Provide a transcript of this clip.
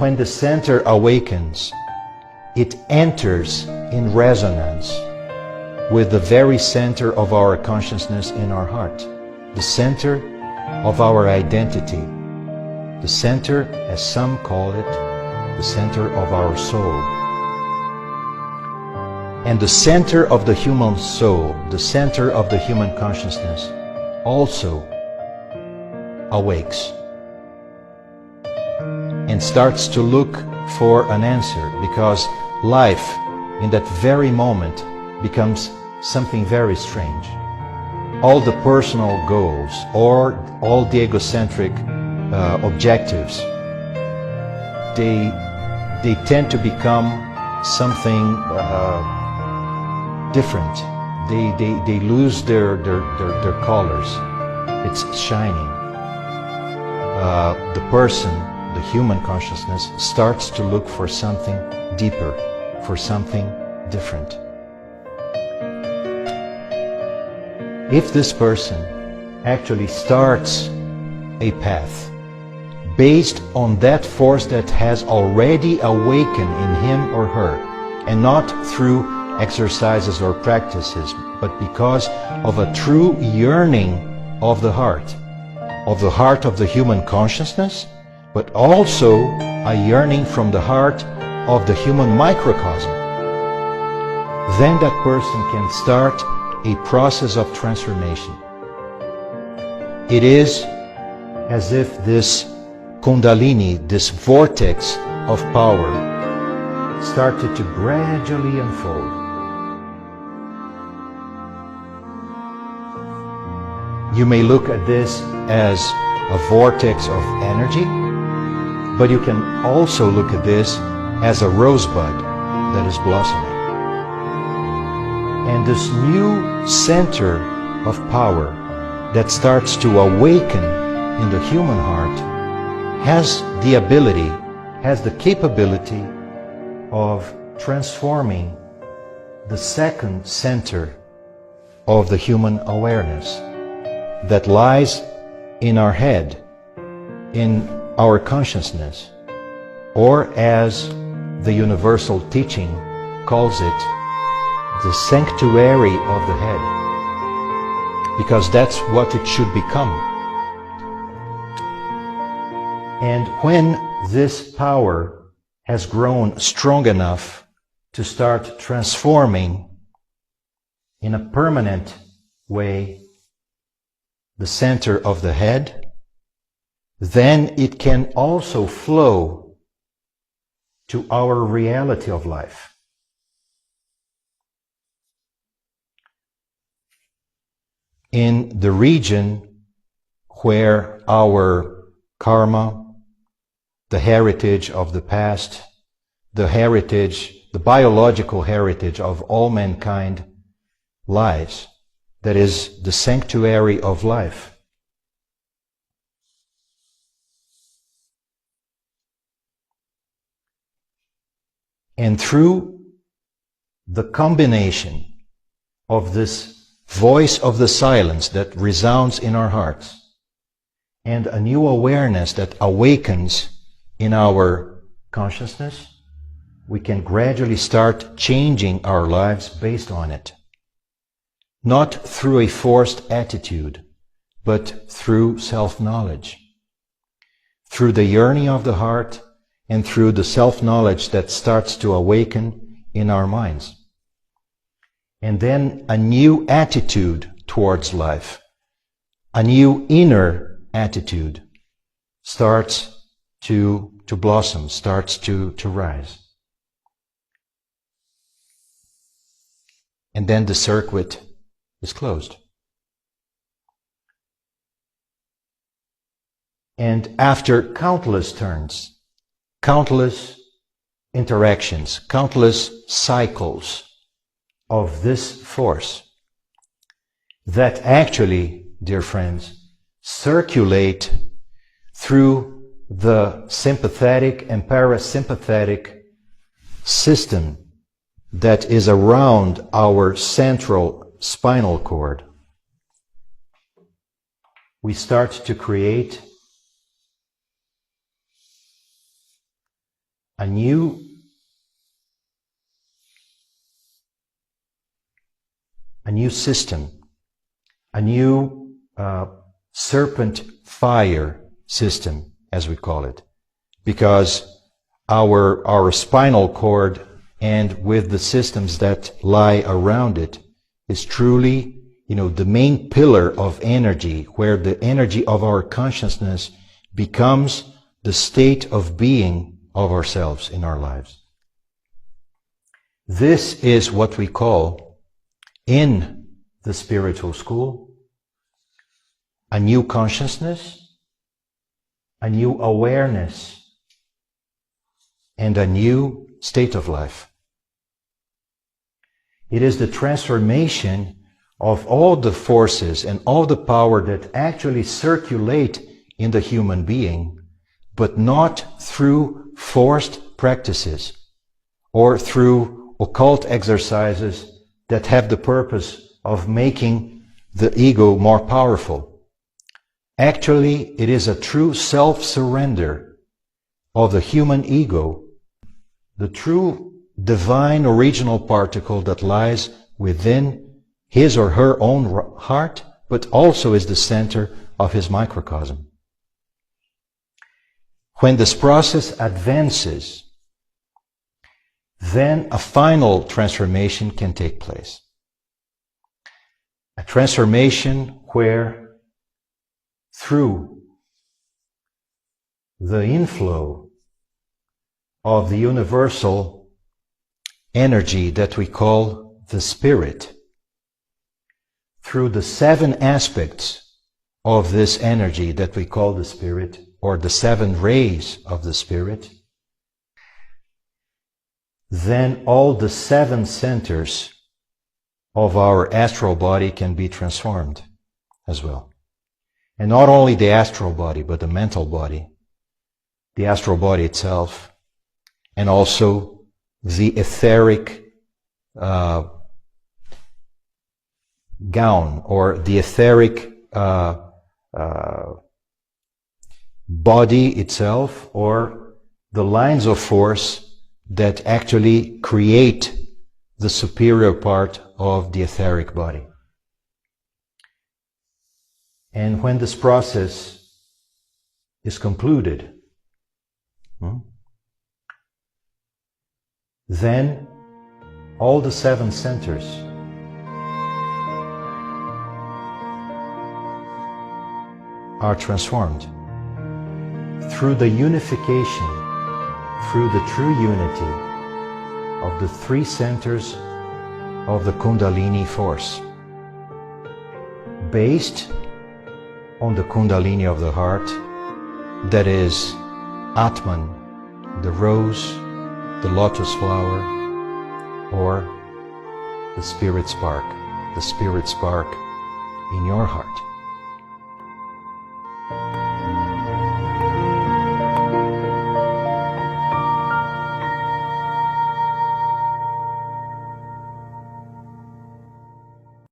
when the center awakens, it enters in resonance with the very center of our consciousness in our heart, the center of our identity, the center, as some call it, the center of our soul. And the center of the human soul, the center of the human consciousness, also awakes and starts to look for an answer, because life in that very moment becomes something very strange. All the personal goals or all the egocentric objectives, they tend to become something different. They lose their colors. It's shining. The person, the human consciousness, starts to look for something deeper, for something different. If this person actually starts a path based on that force that has already awakened in him or her, and not through exercises or practices, but because of a true yearning of the heart of the human consciousness, but also a yearning from the heart of the human microcosm, then that person can start a process of transformation. It is as if this Kundalini, this vortex of power, started to gradually unfold. You may look at this as a vortex of energy, but you can also look at this as a rosebud that is blossoming. And this new center of power that starts to awaken in the human heart has the ability, has the capability of transforming the second center of the human awareness that lies in our head, in our consciousness, or as the universal teaching calls it, the sanctuary of the head, because that's what it should become. And when this power has grown strong enough to start transforming in a permanent way the center of the head, then it can also flow to our reality of life. In the region where our karma, the heritage of the past, the biological heritage of all mankind lies, that is the sanctuary of life. And through the combination of this voice of the silence that resounds in our hearts and a new awareness that awakens in our consciousness, we can gradually start changing our lives based on it. Not through a forced attitude, but through self-knowledge, through the yearning of the heart, and through the self-knowledge that starts to awaken in our minds. And then a new attitude towards life, a new inner attitude starts to blossom, starts to rise. And then the circuit is closed. And after countless turns, countless interactions, countless cycles of this force that actually, dear friends, circulate through the sympathetic and parasympathetic system that is around our central spinal cord, we start to create a new system, a new serpent fire system, as we call it, because our spinal cord and with the systems that lie around it is truly, the main pillar of energy, where the energy of our consciousness becomes the state of being of ourselves in our lives. This is what we call, in the spiritual school, a new consciousness, a new awareness, and a new state of life. It is the transformation of all the forces and all the power that actually circulate in the human being, but not through forced practices or through occult exercises that have the purpose of making the ego more powerful. Actually, it is a true self-surrender of the human ego, the true divine original particle that lies within his or her own heart, but also is the center of his microcosm. When this process advances, then a final transformation can take place. A transformation where, through the inflow of the universal energy that we call the Spirit, through the 7 aspects of this energy that we call the Spirit, or the 7 rays of the Spirit, then all the 7 centers of our astral body can be transformed as well. And not only the astral body, but the mental body, the astral body itself, and also the etheric gown, or the etheric body itself, or the lines of force that actually create the superior part of the etheric body. And when this process is concluded, then all the 7 centers are transformed through the unification, through the true unity of the 3 centers of the Kundalini force, based on the Kundalini of the heart, that is Atman, the rose, the lotus flower, or the spirit spark in your heart.